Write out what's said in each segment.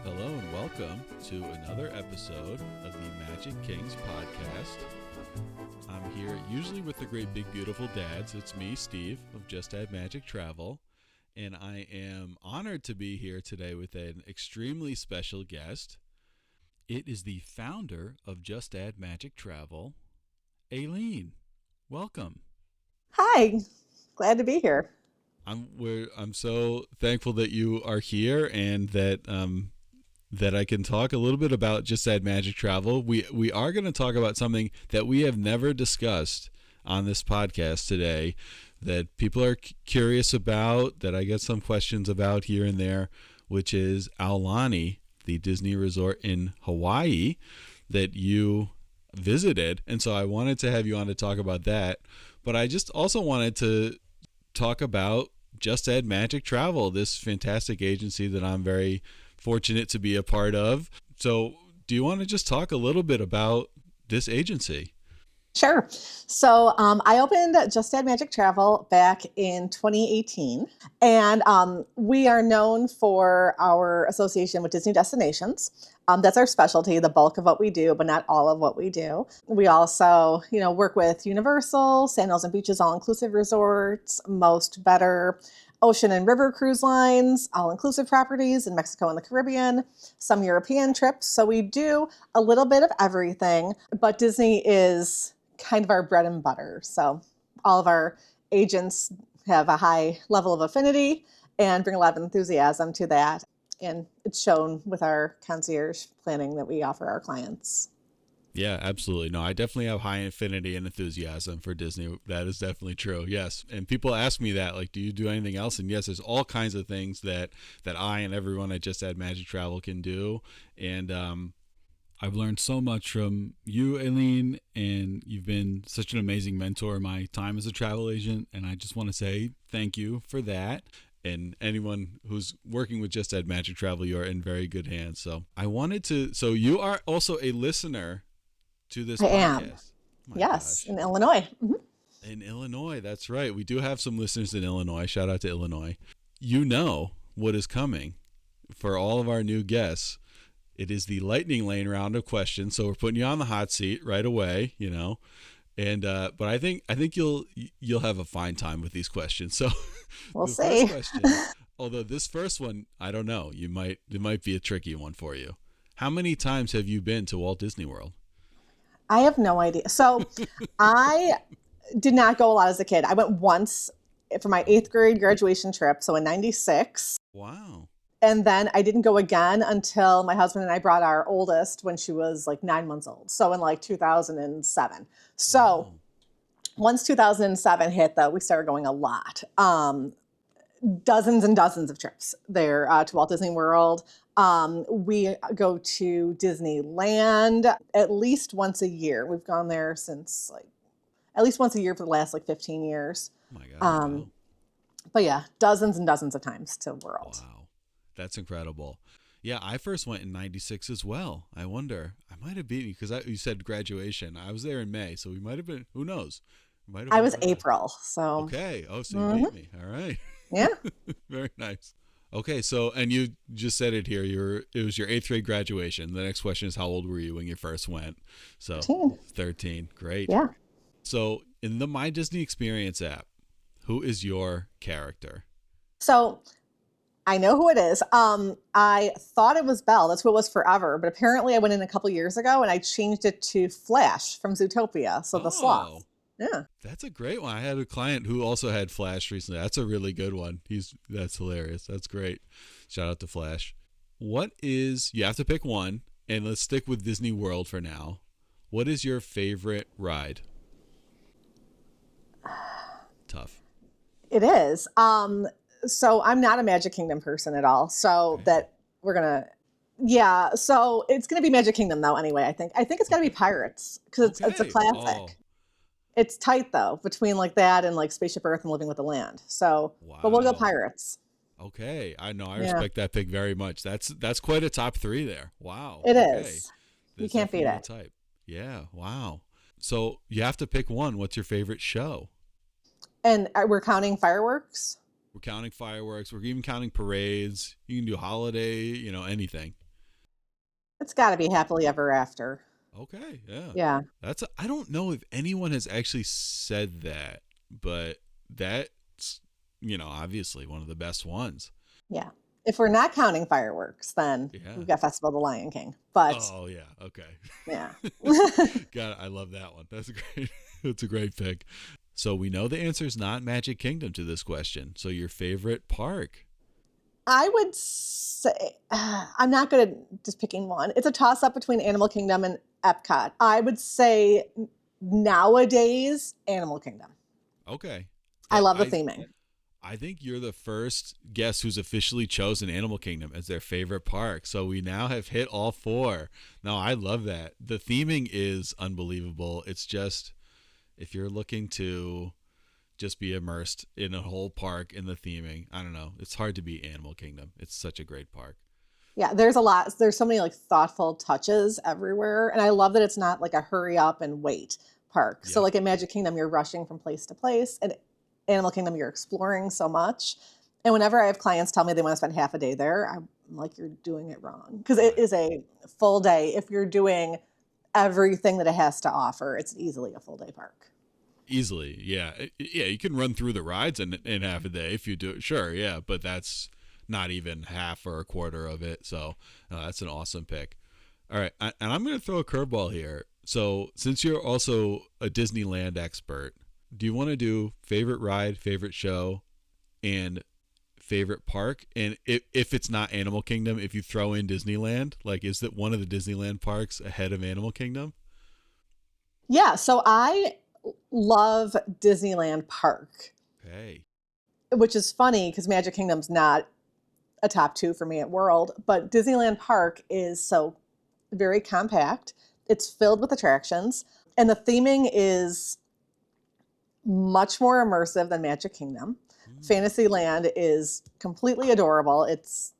Hello and welcome to another episode of the Magic Kings podcast. I'm here usually with the great big beautiful dads. It's me, Steve, of Just Add Magic Travel, and I am honored to be here today with an extremely special guest. It is the founder of Just Add Magic Travel, Aileen. Welcome. Hi, glad to be here. I'm so thankful that you are here and that I can talk a little bit about Just Add Magic Travel. We are going to talk about something that we have never discussed on this podcast today, that people are curious about, that I get some questions about here and there, which is Aulani, the Disney resort in Hawaii that you visited. And so I wanted to have you on to talk about that. But I just also wanted to talk about Just Add Magic Travel, this fantastic agency that I'm very fortunate to be a part of. So do you want to just talk a little bit about this agency? Sure. So I opened Just Add Magic Travel back in 2018, and we are known for our association with Disney destinations. That's our specialty, the bulk of what we do, but not all of what we do. We also, work with Universal, Sandals and Beaches, all-inclusive resorts, most better ocean and river cruise lines, all-inclusive properties in Mexico and the Caribbean, some European trips. So we do a little bit of everything, but Disney is kind of our bread and butter. So all of our agents have a high level of affinity and bring a lot of enthusiasm to that. And it's shown with our concierge planning that we offer our clients. Yeah, absolutely. No, I definitely have high affinity and enthusiasm for Disney. That is definitely true. Yes. And people ask me that, like, do you do anything else? And yes, there's all kinds of things that I and everyone at Just Add Magic Travel can do. And I've learned so much from you, Aileen, and you've been such an amazing mentor in my time as a travel agent. And I just want to say thank you for that. And anyone who's working with Just Add Magic Travel, you're in very good hands. So so you are also a listener to this I podcast. am. Yes, gosh. In Illinois. Mm-hmm. In Illinois, that's right. We do have some listeners in Illinois. Shout out to Illinois. You know what is coming for all of our new guests. It is the lightning lane round of questions. So we're putting you on the hot seat right away, And but I think you'll have a fine time with these questions. So we'll see. First question, although this first one, I don't know, it might be a tricky one for you. How many times have you been to Walt Disney World? I have no idea. So I did not go a lot as a kid. I went once for my 8th grade graduation trip. So in 96. Wow. And then I didn't go again until my husband and I brought our oldest when she was like 9 months old. So in like 2007. So wow. Once 2007 hit, though, we started going a lot. Dozens and dozens of trips there to Walt Disney World. We go to Disneyland at least once a year. We've gone there since at least once a year for the last 15 years. Oh my God. Wow. But yeah, dozens and dozens of times to World. Wow. That's incredible. Yeah, I first went in 96 as well. I wonder, I might have beaten you because you said graduation. I was there in May, so we might have been, who knows? I was April, so. Okay. Oh, so you beat me. All right. Yeah. Very nice. Okay, so, and you just said it here, it was your 8th grade graduation. The next question is, how old were you when you first went? So 13. Great. Yeah. So in the My Disney Experience app, who is your character? So I know who it is. I thought it was Belle. That's who it was forever. But apparently I went in a couple years ago and I changed it to Flash from Zootopia. So the sloth. Yeah. That's a great one. I had a client who also had Flash recently. That's a really good one. That's hilarious. That's great. Shout out to Flash. You have to pick one, and let's stick with Disney World for now. What is your favorite ride? Tough. It is. So I'm not a Magic Kingdom person at all. So okay. That we're going to, yeah. So it's going to be Magic Kingdom though. Anyway, I think it's got to be Pirates because it's a classic. Oh. It's tight though, between that and Spaceship Earth and Living with the Land. So, wow. But we'll go Pirates. Okay. I know. I respect that pick very much. That's quite a top 3 there. Wow. It is. You can't beat it. Type. Yeah. Wow. So you have to pick one. What's your favorite show? And we're counting fireworks? We're counting fireworks. We're even counting parades. You can do holiday, anything. It's got to be happily ever after. Okay, yeah. Yeah. I don't know if anyone has actually said that, but that's, obviously one of the best ones. Yeah. If we're not counting fireworks, then Yeah. we've got Festival of the Lion King. But Oh, yeah. Okay. yeah. God, I love that one. That's great. That's a great pick. So we know the answer is not Magic Kingdom to this question. So your favorite park? I would say, I'm not good at just picking one. It's a toss up between Animal Kingdom and Epcot. I would say nowadays, Animal Kingdom. Okay. I That love the I theming. I think you're the first guest who's officially chosen Animal Kingdom as their favorite park. So we now have hit all four. No, I love that. The theming is unbelievable. It's just, if you're looking to just be immersed in a whole park in the theming, I don't know. It's hard to beat Animal Kingdom. It's such a great park. Yeah, there's a lot. There's so many like thoughtful touches everywhere. And I love that it's not like a hurry up and wait park. So Yep. like in Magic Kingdom, you're rushing from place to place. And Animal Kingdom, you're exploring so much. And whenever I have clients tell me they want to spend half a day there, I'm like, you're doing it wrong. Because it Right. is a full day. If you're doing everything that it has to offer, it's easily a full day park. Easily. Yeah. Yeah. You can run through the rides in half a day if you do it. Sure. Yeah. But that's not even half or a quarter of it. So that's an awesome pick. All right. And I'm going to throw a curveball here. So since you're also a Disneyland expert, do you want to do favorite ride, favorite show, and favorite park? And if it's not Animal Kingdom, if you throw in Disneyland, like, is that one of the Disneyland parks ahead of Animal Kingdom? Yeah, so I love Disneyland Park, Hey. which is funny because Magic Kingdom's not a top two for me at World, but Disneyland Park is so very compact. It's filled with attractions, and the theming is much more immersive than Magic Kingdom. Hmm. Fantasyland is completely adorable. It's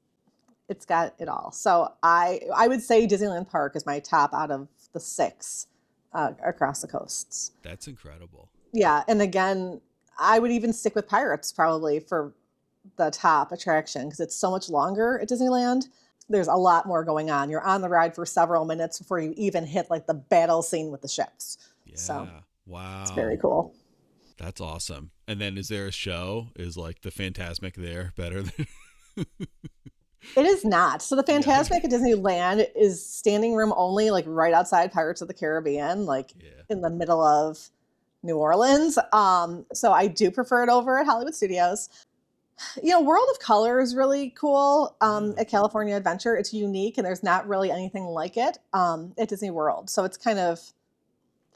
got it all. So I would say Disneyland Park is my top out of the six across the coasts. That's incredible. Yeah, and again, I would even stick with Pirates probably for the top attraction because it's so much longer at Disneyland. There's a lot more going on. You're on the ride for several minutes before you even hit like the battle scene with the ships. So Yeah. it's very Wow. cool. That's awesome. And then is there a show? Is like the Phantasmic there better than It is not. So the Yeah. Fantasmic at Disneyland is standing room only, like right outside Pirates of the Caribbean, like Yeah. in the middle of New Orleans. So I do prefer it over at Hollywood Studios. World of Color is really cool Yeah. at California Adventure. It's unique, and there's not really anything like it at Disney World. So it's kind of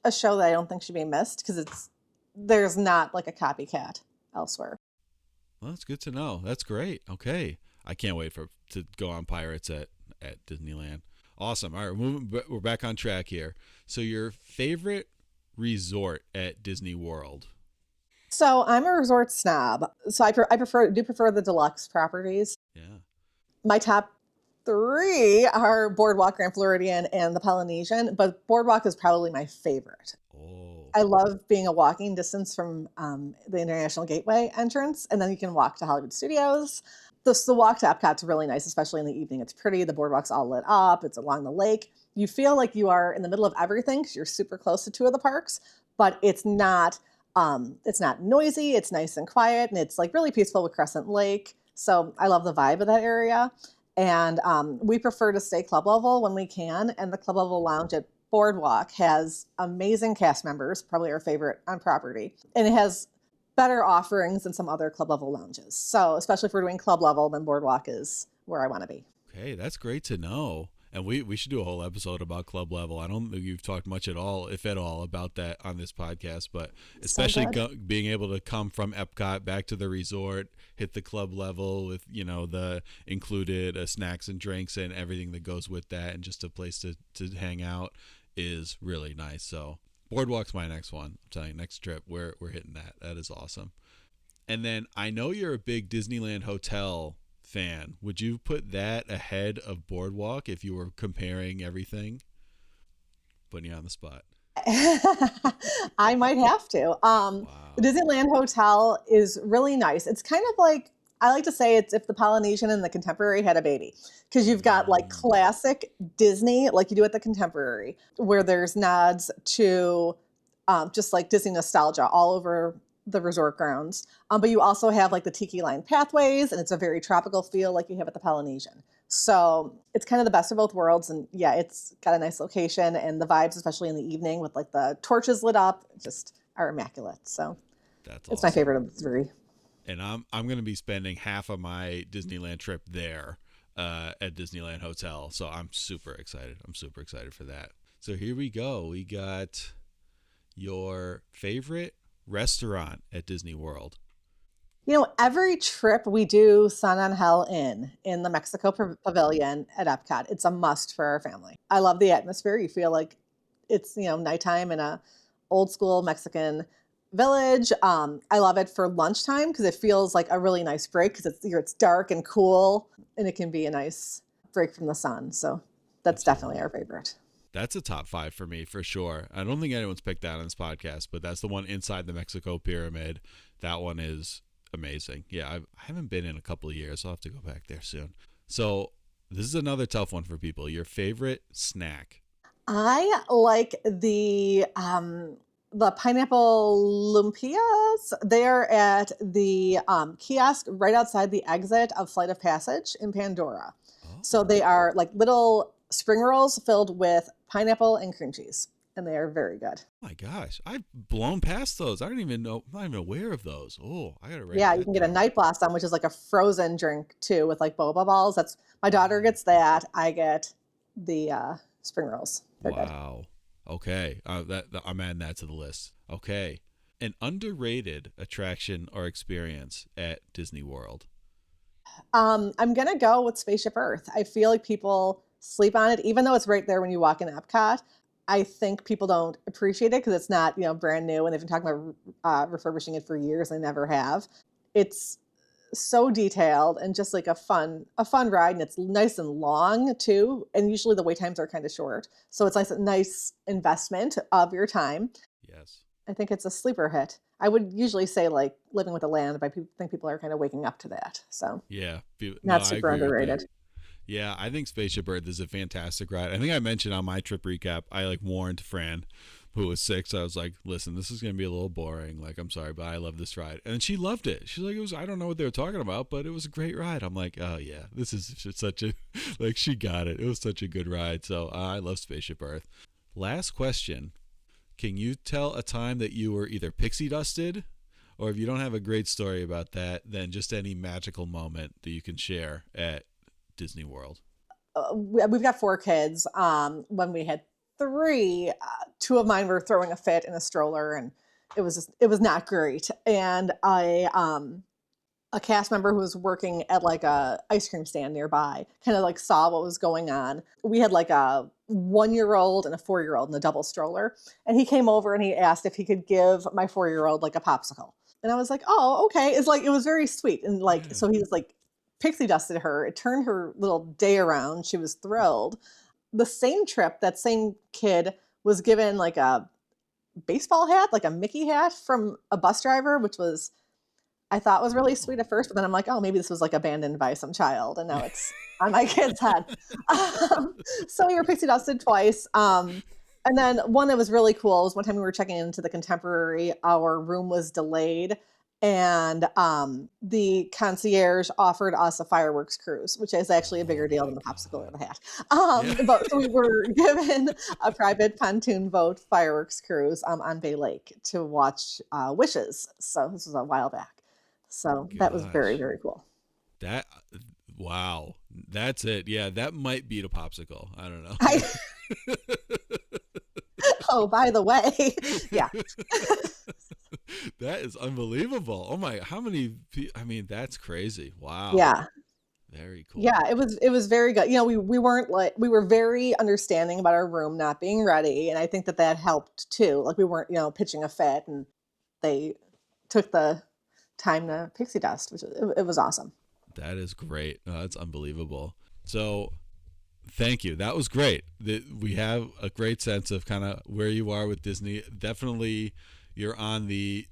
a show that I don't think should be missed because there's not like a copycat elsewhere. Well, that's good to know. That's great. Okay. I can't wait for to go on Pirates at Disneyland. Awesome. All right, we're back on track here. So your favorite resort at Disney World? So I'm a resort snob. So I prefer the deluxe properties. Yeah. My top three are Boardwalk, Grand Floridian, and the Polynesian, but Boardwalk is probably my favorite. Oh. I love being a walking distance from the International Gateway entrance, and then you can walk to Hollywood Studios. The walk to Epcot's really nice, especially in the evening. It's pretty. The boardwalk's all lit up. It's along the lake. You feel like you are in the middle of everything because you're super close to two of the parks, but it's not. It's not noisy. It's nice and quiet, and it's like really peaceful with Crescent Lake. So I love the vibe of that area. And we prefer to stay club level when we can. And the club level lounge at Boardwalk has amazing cast members, probably our favorite on property. And it has better offerings than some other club level lounges. So, especially if we're doing club level, then Boardwalk is where I want to be. Okay, that's great to know. And we should do a whole episode about club level. I don't think you've talked much at all, if at all, about that on this podcast. But So especially good. being able to come from Epcot back to the resort, hit the club level with the included snacks and drinks and everything that goes with that, and just a place to hang out is really nice. So Boardwalk's my next one. I'm telling you, next trip we're hitting that. That is awesome. And then I know you're a big Disneyland hotel fan. Would you put that ahead of Boardwalk if you were comparing everything? Putting you on the spot. I might have to. The Wow. Disneyland Hotel is really nice. It's kind of like I like to say it's if the Polynesian and the Contemporary had a baby, because you've got like Mm. classic Disney, like you do at the Contemporary, where there's nods to just like Disney nostalgia all over the resort grounds. But you also have like the tiki line pathways, and it's a very tropical feel like you have at the Polynesian. So it's kind of the best of both worlds. And yeah, it's got a nice location, and the vibes, especially in the evening with like the torches lit up, just are immaculate. So That's it's my awesome. favorite of the three. And I'm going to be spending half of my Disneyland trip there at Disneyland Hotel. So I'm super excited. I'm super excited for that. So here we go. We got your favorite restaurant at Disney World. You know, every trip we do Sun on Hell in the Mexico Pavilion at Epcot. It's a must for our family. I love the atmosphere. You feel like it's, you know, nighttime in a old school Mexican village. I love it for lunchtime because it feels like a really nice break because it's dark and cool, and it can be a nice break from the sun. So that's Absolutely. definitely our favorite. That's a top 5 for me for sure. I don't think anyone's picked that on this podcast, but that's the one inside the Mexico Pyramid. That one is amazing. Yeah, I haven't been in a couple of years. I'll have to go back there soon. So this is another tough one for people. Your favorite snack? I like the pineapple lumpias. They're at the kiosk right outside the exit of Flight of Passage in Pandora. So Oh. they are like little spring rolls filled with pineapple and cream cheese, and they are very good. My gosh, I've blown past those. I don't even know. I'm not even aware of those. Oh, I gotta write Yeah, you that can get a down. night blossom, which is like a frozen drink too, with like boba balls. That's my daughter gets that. I get the spring rolls. They're good. Wow. Okay, I'm adding that to the list. Okay, an underrated attraction or experience at Disney World. I'm gonna go with Spaceship Earth. I feel like people sleep on it, even though it's right there when you walk in Epcot. I think people don't appreciate it because it's not, you know, brand new, and they've been talking about refurbishing it for years. And they never have. It's so detailed and just like a fun ride, and it's nice and long too. And usually the wait times are kind of short, so it's nice, a nice investment of your time. Yes. I think it's a sleeper hit. I would usually say like Living with the Land, but I think people are kind of waking up to that. So Yeah. No, not I super agree with that. underrated. Yeah, I think Spaceship Earth is a fantastic ride. I think I mentioned on my trip recap, I like warned Fran, who was 6. I was like, "Listen, this is gonna be a little boring. Like, I'm sorry, but I love this ride." And she loved it. She's like, "It was. I don't know what they were talking about, but it was a great ride." I'm like, "Oh yeah, this is such a like." She got it. It was such a good ride. So I love Spaceship Earth. Last question: can you tell a time that you were either pixie dusted, or if you don't have a great story about that, then just any magical moment that you can share at Disney World? We've got 4 kids. When we had 3, 2 of mine were throwing a fit in a stroller, and it was not great. And a cast member who was working at like a ice cream stand nearby kind of like saw what was going on. We had like a 1-year-old and a 4-year-old in the double stroller, and he came over and he asked if he could give my 4-year-old like a popsicle. And I was like, oh, okay. It's like it was very sweet, and like Yeah. so he was like pixie dusted her. It turned her little day around. She was thrilled. The same trip, that same kid was given like a baseball hat, like a Mickey hat from a bus driver, which was I thought was really sweet Oh. at first, but then I'm like, oh, maybe this was like abandoned by some child, and now it's on my kid's head. So we were pixie dusted twice. And then one that was really cool was one time we were checking into the Contemporary, our room was delayed, and the concierge offered us a fireworks cruise, which is actually a Oh bigger deal my than the popsicle or god. the hat. Yeah. But so we were given a private pontoon boat fireworks cruise on Bay Lake to watch Wishes. So this was a while back. So that was very, Gosh. very cool. That wow. That's it. Yeah, that might beat a popsicle. I don't I, know. oh, by the way, yeah, That is unbelievable. Oh my, how many I mean, that's crazy. Wow. yeah, Very cool. yeah. It was very good. You know, we weren't like we were very understanding about our room not being ready, and I think that that helped too. Like we weren't, you know, pitching a fit, and they took the time to pixie dust, which it was awesome. That is great. No, that's unbelievable. So, thank you. That was great. We have a great sense of kind of where you are with Disney. Definitely, you're on the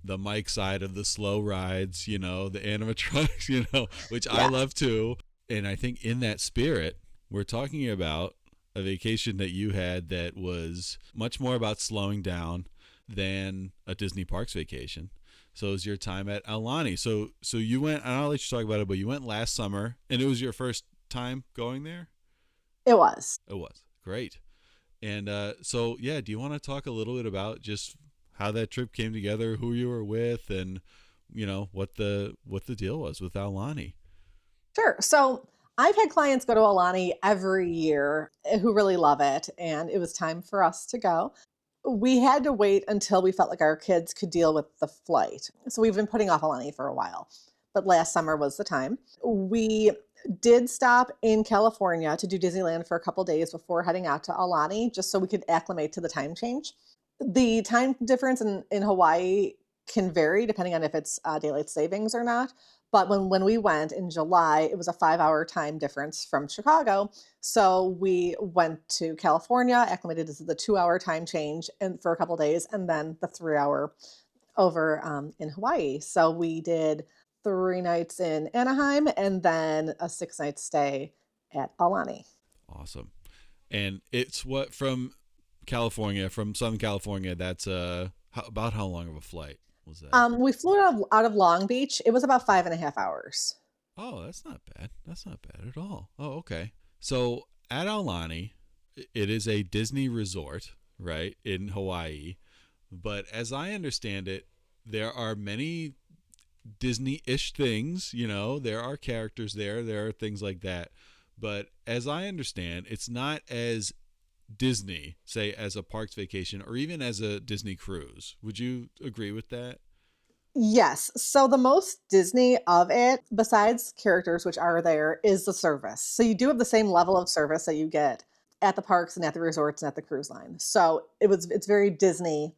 Mike side of the slow rides, the animatronics, which I Yeah. love too. And I think in that spirit, we're talking about a vacation that you had that was much more about slowing down than a Disney Parks vacation. So it was your time at Aulani. So you went, and I'll let you talk about it, but you went last summer, and it was your first time going there? It was. It was. Great. And so, yeah, do you want to talk a little bit about just how that trip came together, who you were with, and what the deal was with Aulani? Sure. So I've had clients go to Aulani every year who really love it, and it was time for us to go. We had to wait until we felt like our kids could deal with the flight. So we've been putting off Aulani for a while, but last summer was the time. We did stop in California to do Disneyland for a couple days before heading out to Aulani, just so we could acclimate to the time change. The time difference in Hawaii can vary depending on if it's daylight savings or not. But when we went in July, it was a 5 hour time difference from Chicago. So we went to California, acclimated to the 2 hour time change and for a couple days, and then the 3 hour over in Hawaii. So we did 3 nights in Anaheim and then a 6 night stay at Aulani. Awesome. And it's what from Southern California, that's about how long of a flight was that? We flew out of Long Beach. It was about 5.5 hours. Oh, that's not bad. That's not bad at all. Oh, okay. So at Aulani, it is a Disney resort, right, in Hawaii. But as I understand it, there are many Disney-ish things. There are characters there. There are things like that. But as I understand, it's not as Disney, say, as a parks vacation or even as a Disney cruise. Would you agree with that? Yes. So the most Disney of it, besides characters which are there, is the service. So you do have the same level of service that you get at the parks and at the resorts and at the cruise line. So it's very Disney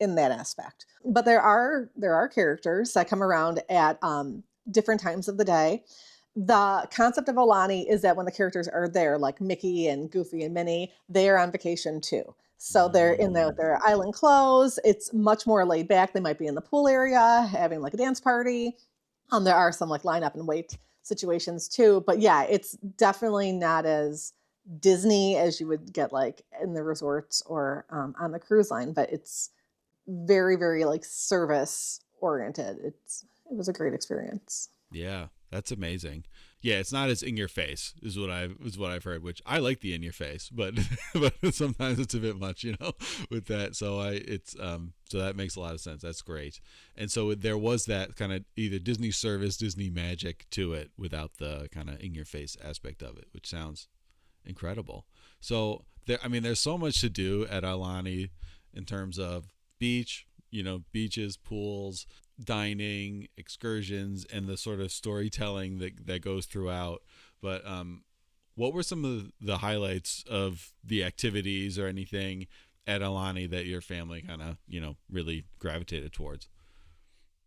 in that aspect. But there are characters that come around at different times of the day. The concept of Aulani is that when the characters are there, like Mickey and Goofy and Minnie, they are on vacation too. So they're in there with Mm, their island clothes. It's much more laid back. They might be in the pool area having like a dance party. There are some like line up and wait situations too. But yeah, it's definitely not as Disney as you would get like in the resorts or on the cruise line. But it's very, very like service oriented. It was a great experience. yeah, that's amazing. Yeah, it's not as in your face is what I've heard, which I like the in your face, but but sometimes it's a bit much, with that. So that makes a lot of sense. That's great. And so there was that kind of either Disney service, Disney magic to it without the kind of in your face aspect of it, which sounds incredible. So there's so much to do at Aulani in terms of beaches, pools, dining, excursions, and the sort of storytelling that goes throughout. But what were some of the highlights of the activities or anything at Aulani that your family kind of really gravitated towards?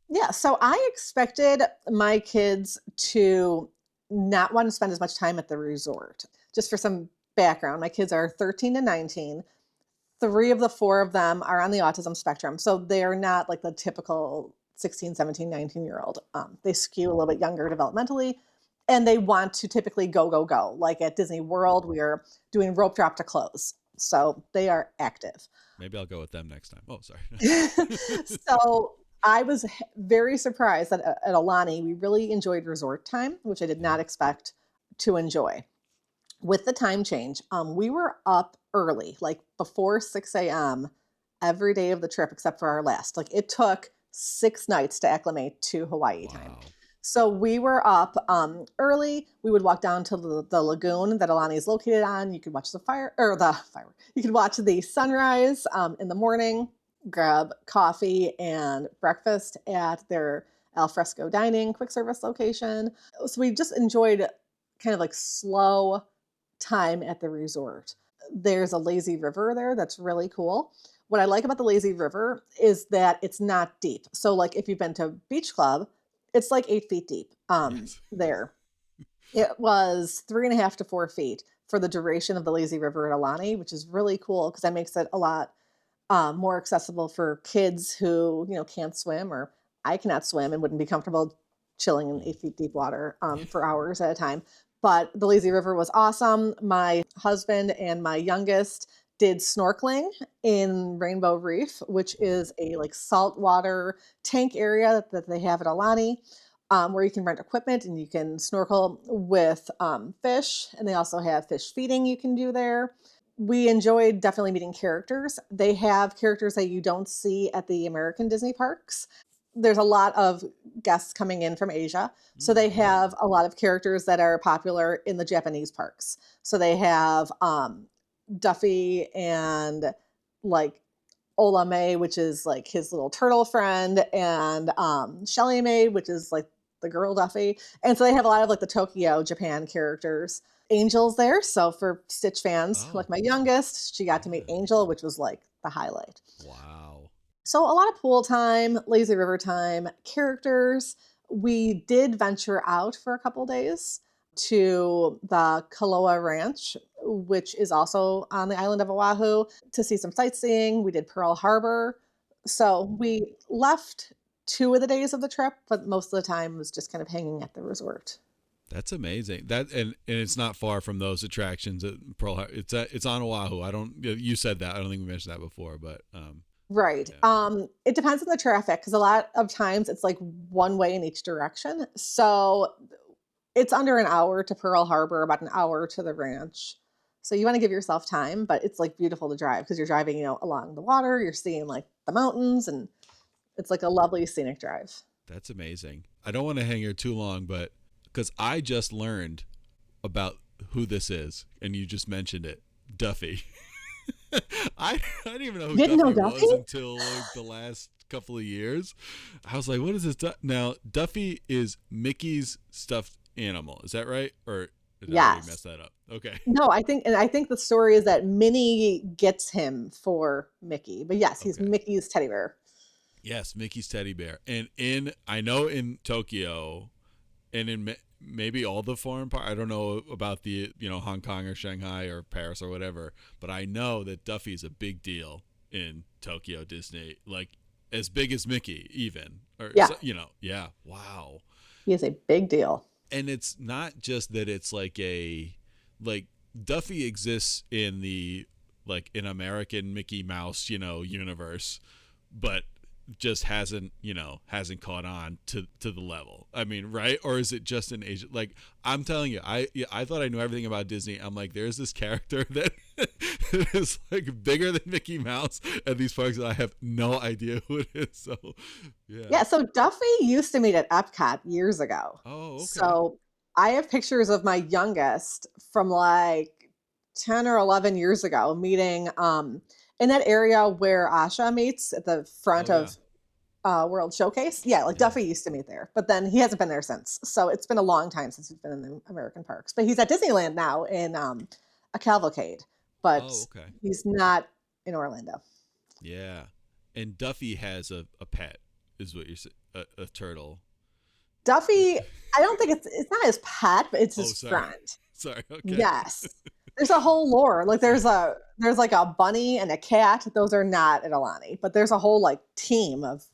Yeah, so I expected my kids to not want to spend as much time at the resort. Just for some background, my kids are 13 and 19. Three of the four of them are on the autism spectrum. So they're not like the typical 16, 17, 19-year old. They skew a little bit younger developmentally and they want to typically go, go, go. Like at Disney World, we are doing rope drop to close. So they are active. Maybe I'll go with them next time. Oh, sorry. So I was very surprised that at Aulani, we really enjoyed resort time, which I did Yeah. not expect to enjoy. With the time change, we were up early, like before 6 a.m. every day of the trip, except for our last. Like it took 6 nights to acclimate to Hawaii time. Wow. So we were up early. We would walk down to the lagoon that Alani is located on. You could watch the fire or the fire. You could watch the sunrise in the morning. Grab coffee and breakfast at their al fresco dining quick service location. So we just enjoyed kind of like slow time at the resort. There's a lazy river there that's really cool. What I like about the lazy river is that it's not deep. So like if you've been to beach club, it's like 8 feet deep Yes. there. It was 3.5 to 4 feet for the duration of the lazy river at Alani, which is really cool because that makes it a lot more accessible for kids who, can't swim, or I cannot swim and wouldn't be comfortable chilling in 8 feet deep water for hours at a time. But the lazy river was awesome. My husband and my youngest did snorkeling in Rainbow Reef, which is a like saltwater tank area that they have at Aulani, where you can rent equipment and you can snorkel with fish. And they also have fish feeding you can do there. We enjoyed definitely meeting characters. They have characters that you don't see at the American Disney parks. There's a lot of guests coming in from Asia. So they have a lot of characters that are popular in the Japanese parks. So they have Duffy and like Ola which is like his little turtle friend, and Shelly May, which is like the girl Duffy. And so they have a lot of like the Tokyo, Japan characters. Angel's there. So for Stitch fans, Oh, like my youngest, she got to meet yeah. Angel, which was like the highlight. Wow. So a lot of pool time, lazy river time, characters. We did venture out for a couple days to the Kaloa Ranch, which is also on the island of Oahu, to see some sightseeing. We did Pearl Harbor. So we left 2 of the days of the trip, but most of the time was just kind of hanging at the resort. That's amazing. That and it's not far from those attractions at Pearl Harbor. It's on Oahu. I don't. You said that. I don't think we mentioned that before, but Right. yeah. It depends on the traffic because a lot of times it's like one way in each direction. So it's under an hour to Pearl Harbor, about an hour to the ranch. So you want to give yourself time, but it's like beautiful to drive because you're driving, along the water, you're seeing like the mountains, and it's like a lovely scenic drive. That's amazing. I don't want to hang here too long, but because I just learned about who this is, and you just mentioned it, Duffy. I didn't even know who Didn't know Duffy Duffy? was until like the last couple of years. I was like, what is this? Now, Duffy is Mickey's stuffed animal. Is that right? Or did I already mess Yes. that up? Okay. No, I think the story is that Minnie gets him for Mickey. But yes, he's Okay. Mickey's teddy bear. Yes, Mickey's teddy bear. And I know in Tokyo and in maybe all the foreign part, I don't know about the, Hong Kong or Shanghai or Paris or whatever, but I know that Duffy is a big deal in Tokyo Disney, like as big as Mickey even, or, Yeah, yeah. Wow. he is a big deal. And it's not just that it's like Duffy exists in the, like an American Mickey Mouse, universe, but just hasn't caught on to the level. I mean, right? Or is it just in Asia? Like, I'm telling you, I thought I knew everything about Disney. I'm like, there's this character that is like bigger than Mickey Mouse at these parks, and I have no idea who it is. So yeah. Yeah, so Duffy used to meet at Epcot years ago. Oh, okay. So I have pictures of my youngest from like 10 or 11 years ago meeting in that area where Asha meets at the front Oh yeah. of World Showcase. Yeah, like Yeah. Duffy used to meet there, but then he hasn't been there since. So it's been a long time since he's been in the American parks. But he's at Disneyland now in a cavalcade, but Oh, okay. he's not in Orlando. Yeah. And Duffy has a pet, is what you're saying, a turtle. Duffy, I don't think it's not his pet, but it's Oh, his sorry. friend. Sorry. Okay. Yes. There's a whole lore. Like there's like a bunny and a cat. Those are not at Aulani, but there's a whole like team of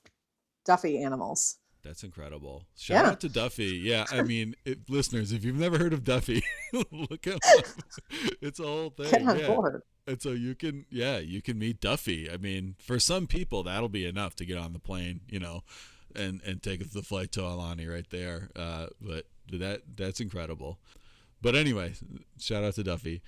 Duffy animals. That's incredible. Shout Yeah. out to Duffy. Yeah, I mean, listeners, if you've never heard of Duffy, look him up. It's a whole Get thing. on Yeah. board. And so you can meet Duffy. I mean, for some people, that'll be enough to get on the plane, and take the flight to Aulani right there. But that's incredible. But anyway, shout out to Duffy.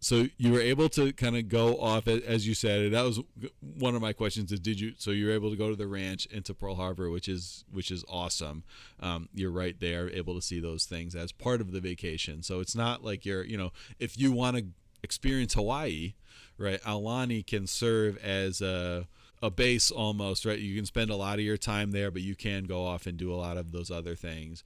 So you were able to kind of go off, as you said. That was one of my questions. Is so you were able to go to the ranch into Pearl Harbor, which is awesome. You're right there, able to see those things as part of the vacation. So it's not like if you want to experience Hawaii, right? Aulani can serve as a base almost, right? You can spend a lot of your time there, but you can go off and do a lot of those other things.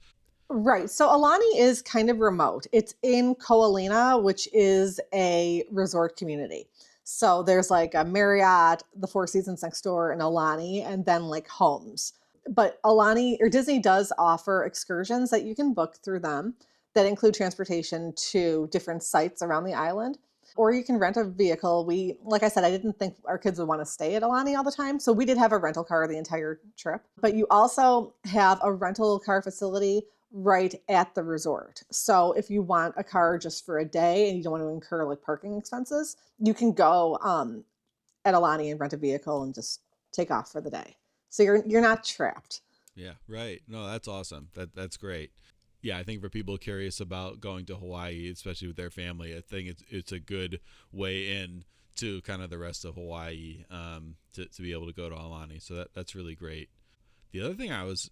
Right. So Aulani is kind of remote. It's in Ko'olina, which is a resort community. So there's like a Marriott, the Four Seasons next door, and Aulani, and then like homes. But Aulani or Disney does offer excursions that you can book through them that include transportation to different sites around the island. or you can rent a vehicle. Like I said, I didn't think our kids would want to stay at Aulani all the time. So we did have a rental car the entire trip. But you also have a rental car facility right at the resort. So if you want a car just for a day and you don't want to incur like parking expenses, you can go at Aulani and rent a vehicle and just take off for the day. So you're not trapped. Yeah, right. No, that's awesome. That's great. Yeah, I think for people curious about going to Hawaii, especially with their family, I think it's a good way in to kind of the rest of Hawaii, to be able to go to Aulani. So that's really great. The other thing I was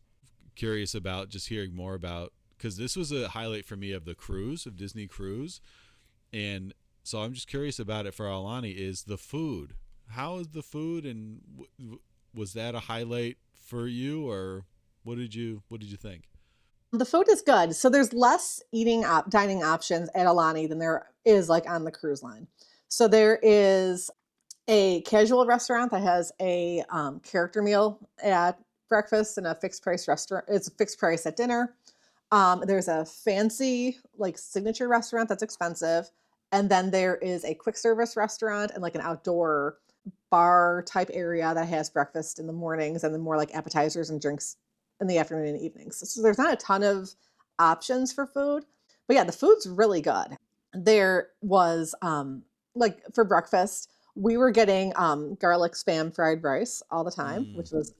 curious about, just hearing more about, because this was a highlight for me of the cruise, of Disney Cruise, and so I'm just curious about it for Aulani, is the food. How is the food, and was that a highlight for you, or what did you think? The food is good. So there's less dining options at Aulani than there is like on the cruise line. So there is a casual restaurant that has a character meal at breakfast and a fixed price restaurant. It's a fixed price at dinner. There's a fancy like signature restaurant that's expensive. And then there is a quick service restaurant and like an outdoor bar type area that has breakfast in the mornings and then more like appetizers and drinks in the afternoon and evenings. So there's not a ton of options for food. But yeah, the food's really good. There was like for breakfast, we were getting garlic spam fried rice all the time, which was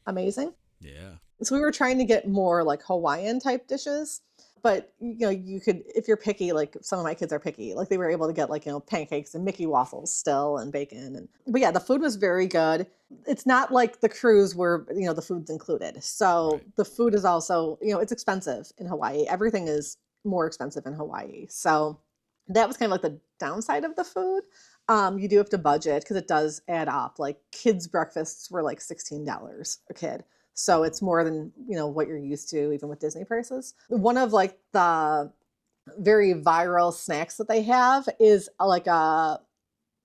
amazing. Yeah. So we were trying to get more like Hawaiian type dishes. But you could, if you're picky, like some of my kids are picky, like they were able to get like, pancakes and Mickey waffles still and bacon. But yeah, the food was very good. It's not like the cruise where, the food's included. So Right. the food is also, it's expensive in Hawaii. Everything is more expensive in Hawaii. So that was kind of like the downside of the food. You do have to budget because it does add up. Like kids' breakfasts were like $16 a kid. So it's more than, what you're used to, even with Disney prices. One of like the very viral snacks that they have is like a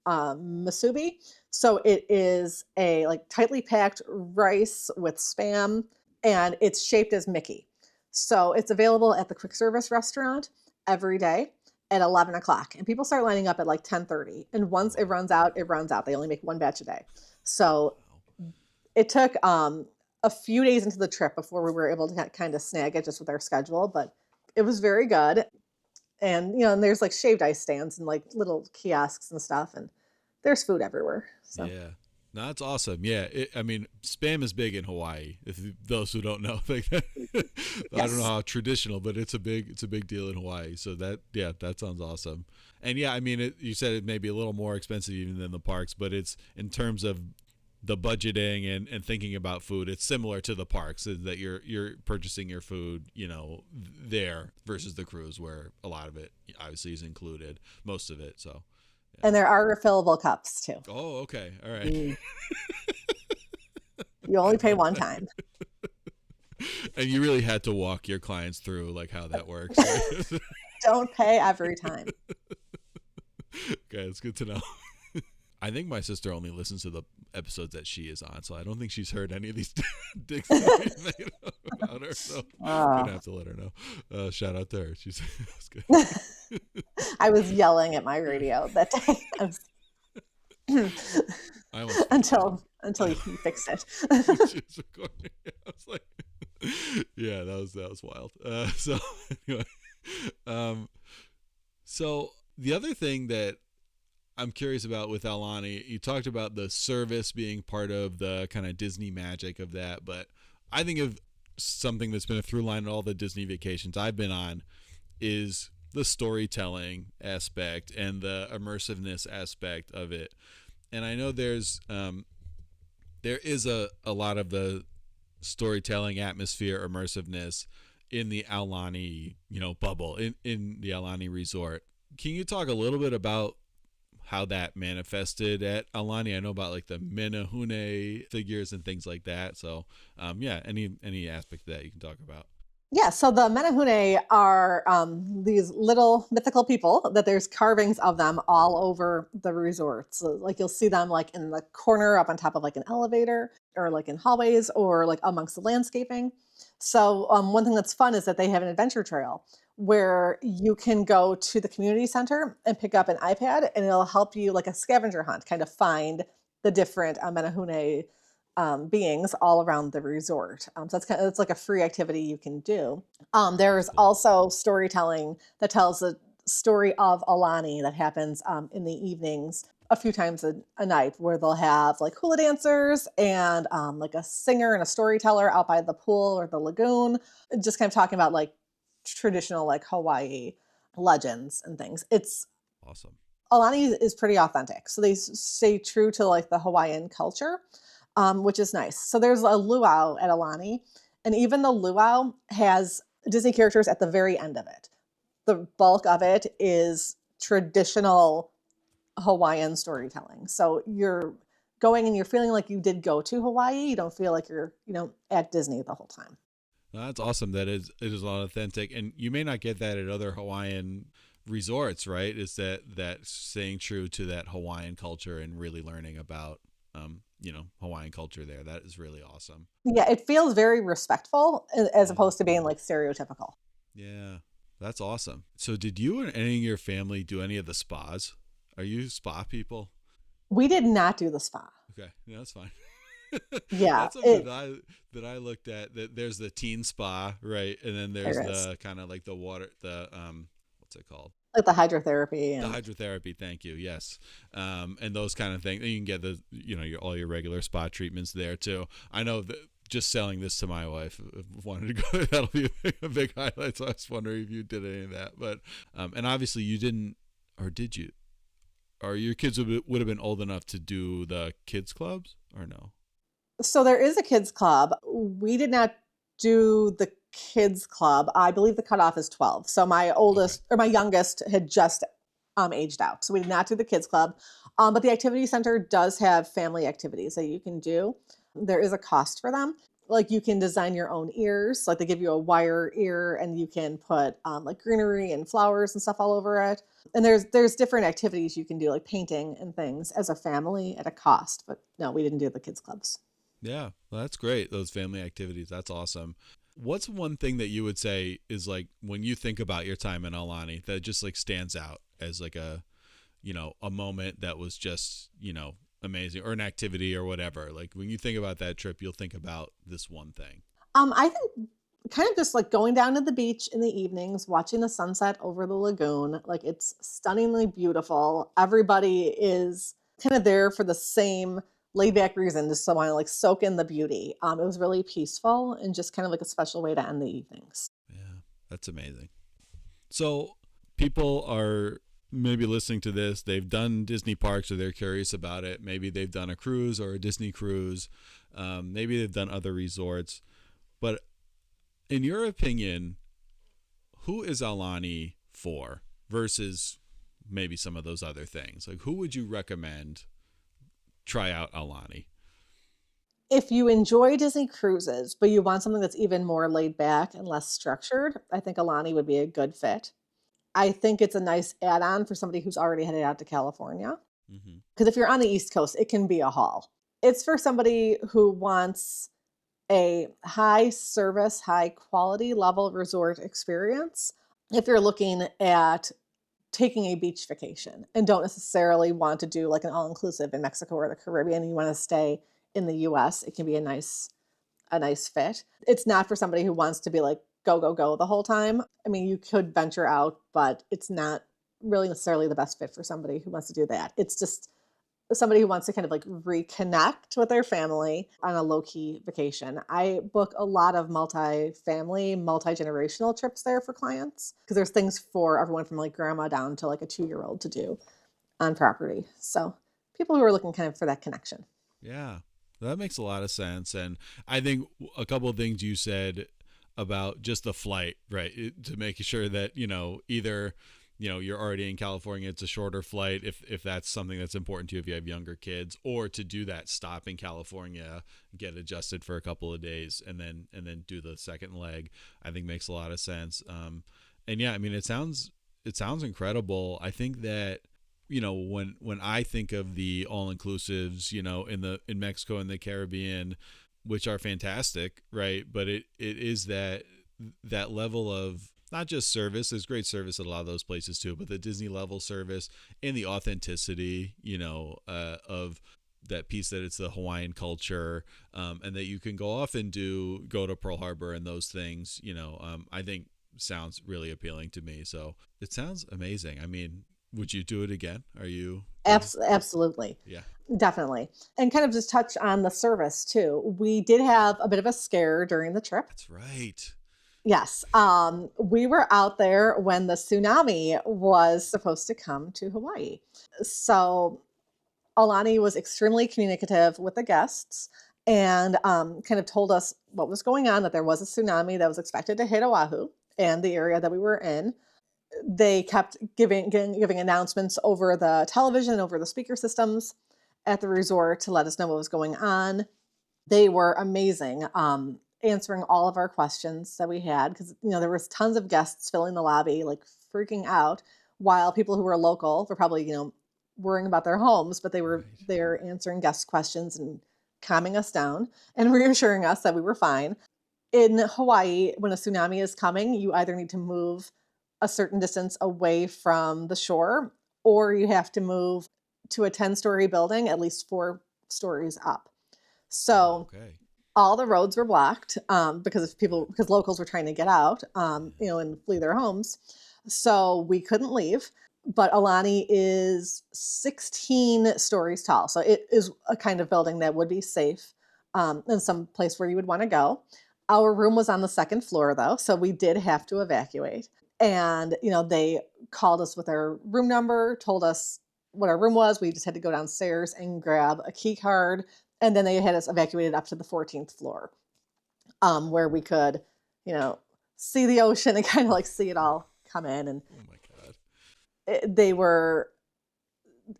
masubi. So it is a like tightly packed rice with spam, and it's shaped as Mickey. So it's available at the quick service restaurant every day at 11 o'clock. And people start lining up at like 10:30. And once it runs out, it runs out. They only make one batch a day. So it took a few days into the trip before we were able to kind of snag it just with our schedule, but it was very good. And, and there's like shaved ice stands and like little kiosks and stuff, and there's food everywhere. So. Yeah. No, that's awesome. Yeah. Spam is big in Hawaii. If those who don't know, like, I don't know how traditional, but it's a big deal in Hawaii. So that sounds awesome. And yeah, you said it may be a little more expensive even than the parks, but it's in terms of the budgeting and thinking about food, it's similar to the parks, is that you're purchasing your food, there versus the cruise where a lot of it obviously is included, most of it. So, yeah. And there are refillable cups too. Oh, okay. All right. You only pay one time. And you really had to walk your clients through like how that works. Right? Don't pay every time. Okay, it's good to know. I think my sister only listens to the episodes that she is on, so I don't think she's heard any of these dicks that we made about her. So I'm gonna have to let her know. Shout out to her. She's good. I was yelling at my radio that day. Until you fixed it. She was recording. I was like, yeah, that was wild. So anyway, so the other thing that I'm curious about with Aulani, you talked about the service being part of the kind of Disney magic of that, but I think of something that's been a through line in all the Disney vacations I've been on is the storytelling aspect and the immersiveness aspect of it. And I know there is a lot of the storytelling atmosphere, immersiveness in the Aulani, bubble, in the Aulani resort. Can you talk a little bit about how that manifested at Aulani? I know about like the Menehune figures and things like that. So, any aspect of that you can talk about. Yeah, so the Menehune are these little mythical people that there's carvings of them all over the resort. So like you'll see them like in the corner up on top of like an elevator or like in hallways or like amongst the landscaping. So one thing that's fun is that they have an adventure trail where you can go to the community center and pick up an iPad, and it'll help you like a scavenger hunt, kind of find the different Menehune beings all around the resort. So it's like a free activity you can do. There's Cool. also storytelling that tells the story of Aulani that happens in the evenings a few times a night, where they'll have like hula dancers and like a singer and a storyteller out by the pool or the lagoon, just kind of talking about like traditional like Hawaii legends and things. It's Awesome. Aulani is pretty authentic, so they stay true to like the Hawaiian culture, which is nice. So there's a luau at Aulani, and even the luau has Disney characters at the very end of it. The bulk of it is traditional Hawaiian storytelling. So you're going and you're feeling like you did go to Hawaii. You don't feel like you're, at Disney the whole time. That's awesome. It is a lot authentic, and you may not get that at other Hawaiian resorts, right? Is that staying true to that Hawaiian culture and really learning about Hawaiian culture there. That is really awesome. Yeah, it feels very respectful as opposed to being like stereotypical. Yeah, that's awesome. So, did you and any of your family do any of the spas? Are you spa people? We did not do the spa. Okay, yeah, that's fine. Yeah, That's something that I looked at. That there's the teen spa, right, and then there's the kind of like the water, the what's it called? Like the hydrotherapy. The hydrotherapy, thank you. Yes, and those kind of things. You can get all your regular spa treatments there too. I know that just selling this to my wife wanted to go. That'll be a big highlight. So I was wondering if you did any of that, but and obviously you didn't, or did you? Or your kids would have been old enough to do the kids clubs, or no? So there is a kids club. We did not do the kids club. I believe the cutoff is 12. So my youngest had just aged out. So we did not do the kids club. But the activity center does have family activities that you can do. There is a cost for them. Like you can design your own ears. Like they give you a wire ear and you can put like greenery and flowers and stuff all over it. And there's different activities you can do, like painting and things as a family at a cost. But no, we didn't do the kids clubs. Yeah, well, that's great. Those family activities, that's awesome. What's one thing that you would say is like when you think about your time in Aulani that just like stands out as like a moment that was just, amazing, or an activity or whatever? Like when you think about that trip, you'll think about this one thing. I think kind of just like going down to the beach in the evenings, watching the sunset over the lagoon. Like it's stunningly beautiful. Everybody is kind of there for the same laid back reason, just to want to like soak in the beauty. It was really peaceful and just kind of like a special way to end the evenings. Yeah, that's amazing. So people are maybe listening to this, they've done Disney parks or they're curious about it. Maybe they've done a cruise or a Disney cruise. Maybe they've done other resorts. But in your opinion, who is Aulani for versus maybe some of those other things? Like, who would you recommend try out Aulani? If you enjoy Disney cruises, but you want something that's even more laid back and less structured, I think Aulani would be a good fit. I think it's a nice add-on for somebody who's already headed out to California. Mm-hmm. Because if you're on the East Coast, it can be a haul. It's for somebody who wants a high service, high quality level resort experience. If you're looking at taking a beach vacation and don't necessarily want to do like an all-inclusive in Mexico or the Caribbean, you want to stay in the US, it can be a nice fit. It's not for somebody who wants to be like go, go, go the whole time. I mean, you could venture out, but it's not really necessarily the best fit for somebody who wants to do that. It's just somebody who wants to kind of like reconnect with their family on a low-key vacation. I book a lot of multi-family, multi-generational trips there for clients because there's things for everyone from like grandma down to like a 2-year-old to do on property. So people who are looking kind of for that connection. Yeah, that makes a lot of sense. And I think a couple of things you said about just the flight, right? To make sure that, either, you're already in California, it's a shorter flight if that's something that's important to you, if you have younger kids, or to do that stop in California, get adjusted for a couple of days and then do the second leg, I think makes a lot of sense. And yeah, I mean, it sounds incredible. I think that, when I think of the all-inclusives, in Mexico and the Caribbean, which are fantastic, right? But it is that level of not just service. There's great service at a lot of those places too, but the Disney level service and the authenticity, of that piece that it's the Hawaiian culture, and that you can go off and go to Pearl Harbor and those things, I think sounds really appealing to me. So it sounds amazing. I mean, would you do it again? Are you? Absolutely. Yeah. Definitely. And kind of just touch on the service too. We did have a bit of a scare during the trip. That's right. Yes. We were out there when the tsunami was supposed to come to Hawaii. So Aulani was extremely communicative with the guests and kind of told us what was going on, that there was a tsunami that was expected to hit Oahu and the area that we were in. They kept giving announcements over the television, over the speaker systems at the resort to let us know what was going on. They were amazing, answering all of our questions that we had, because there was tons of guests filling the lobby, like freaking out, while people who were local were probably worrying about their homes, but they were Right. there answering guest questions and calming us down and reassuring us that we were fine. In Hawaii, when a tsunami is coming, you either need to move a certain distance away from the shore, or you have to move to a 10-story building, at least 4 stories up. So Okay. all the roads were blocked because locals were trying to get out, and flee their homes. So we couldn't leave. But Aulani is 16 stories tall. So it is a kind of building that would be safe, in some place where you would want to go. Our room was on the second floor, though, so we did have to evacuate. And, they called us with our room number, told us what our room was. We just had to go downstairs and grab a key card. And then they had us evacuated up to the 14th floor, where we could, see the ocean and kind of like see it all come in. And Oh my God. they were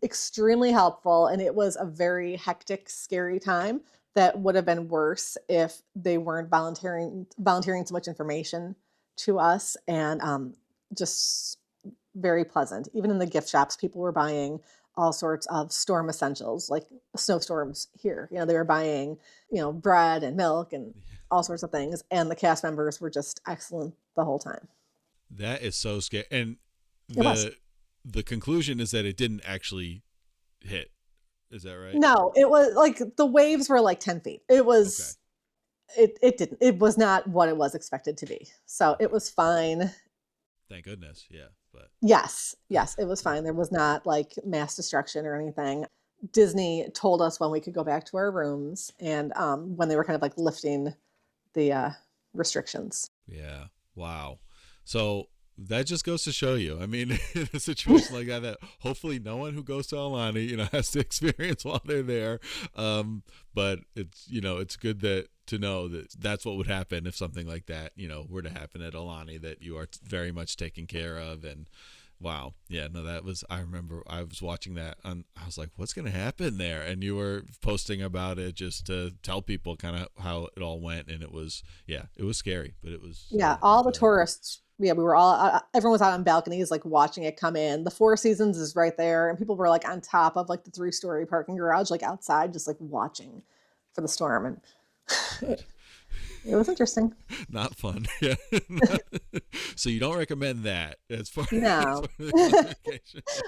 extremely helpful. And it was a very hectic, scary time that would have been worse if they weren't volunteering so much information to us, and just very pleasant. Even in the gift shops, people were buying all sorts of storm essentials, like snowstorms here. They were buying, bread and milk and all sorts of things. And the cast members were just excellent the whole time. That is so scary. And It was. the conclusion is that it didn't actually hit. Is that right? No, it was like the waves were like 10 feet. It was, it was not what it was expected to be. So it was fine. Thank goodness. Yeah. But Yes, it was fine. There was not like mass destruction or anything. Disney told us when we could go back to our rooms, and when they were kind of like lifting the restrictions. yeah. Wow. So that just goes to show you. I mean, in a situation like that hopefully no one who goes to Aulani, has to experience while they're there. But it's good to know that that's what would happen if something like that, were to happen at Aulani, that you are very much taken care of. And wow. Yeah, no, I remember I was watching that and I was like, what's going to happen there? And you were posting about it just to tell people kind of how it all went. And it was scary, but it was. Yeah, all the tourists. Yeah, we were all. Everyone was out on balconies, like watching it come in. The Four Seasons is right there, and people were like on top of like the 3-story parking garage, like outside, just like watching for the storm. And it was interesting. Not fun. Yeah. So you don't recommend that as far No, as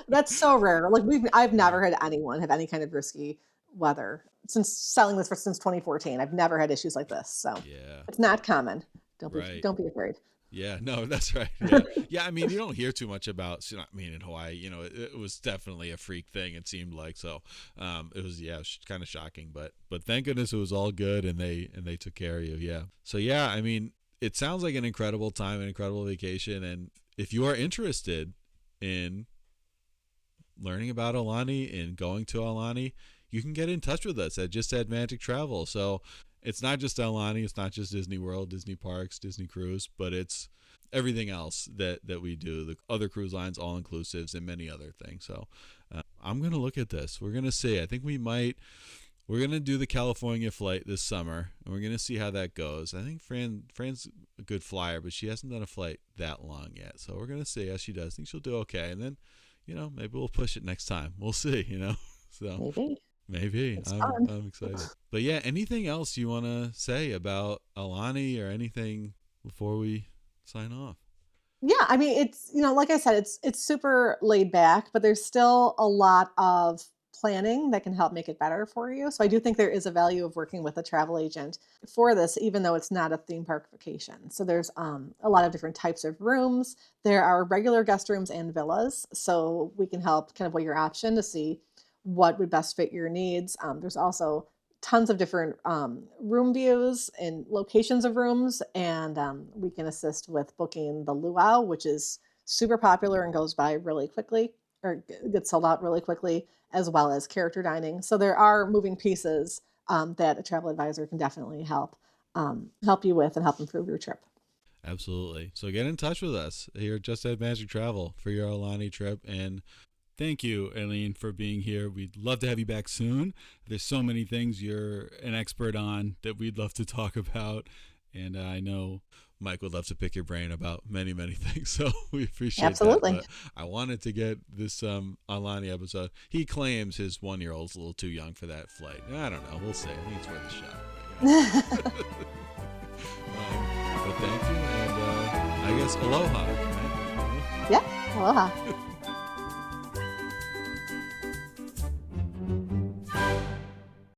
that's so rare. Like I've never had anyone have any kind of risky weather since selling this since 2014. I've never had issues like this, so yeah. it's not common. Right. Don't be afraid. Yeah, no, that's right. Yeah. Yeah, I mean, you don't hear too much about, in Hawaii, it was definitely a freak thing, it seemed like. So, it was, kind of shocking, but thank goodness it was all good and they took care of you. Yeah. So, yeah, I mean, it sounds like an incredible time, an incredible vacation. And if you are interested in learning about Aulani and going to Aulani, you can get in touch with us at Just Add Magic Travel. So, it's not just Aulani, it's not just Disney World, Disney Parks, Disney Cruise, but it's everything else that we do, the other cruise lines, all inclusives, and many other things. So I'm going to look at this. We're going to see. I think we're going to do the California flight this summer, and we're going to see how that goes. I think Fran's a good flyer, but she hasn't done a flight that long yet. So we're going to see how she does. I think she'll do okay. And then, maybe we'll push it next time. We'll see, So maybe. I'm excited. But yeah, anything else you want to say about Aulani or anything before we sign off? Yeah, I mean, it's, like I said, it's super laid back, but there's still a lot of planning that can help make it better for you. So I do think there is a value of working with a travel agent for this, even though it's not a theme park vacation. So there's a lot of different types of rooms. There are regular guest rooms and villas, so we can help kind of weigh your option to see what would best fit your needs. There's also tons of different room views and locations of rooms, and we can assist with booking the luau, which is super popular and goes by really quickly, or gets sold out really quickly, as well as character dining. So there are moving pieces that a travel advisor can definitely help you with and help improve your trip. Absolutely. So get in touch with us here at Just Add Magic Travel for your Aulani trip. And thank you, Aileen, for being here. We'd love to have you back soon. There's so many things you're an expert on that we'd love to talk about. And I know Mike would love to pick your brain about many, many things. So we appreciate that. Absolutely. But I wanted to get this Aulani episode. He claims his 1-year-old's a little too young for that flight. I don't know. We'll see. I think it's worth a shot. But thank you. And I guess aloha. Right? Yeah, aloha.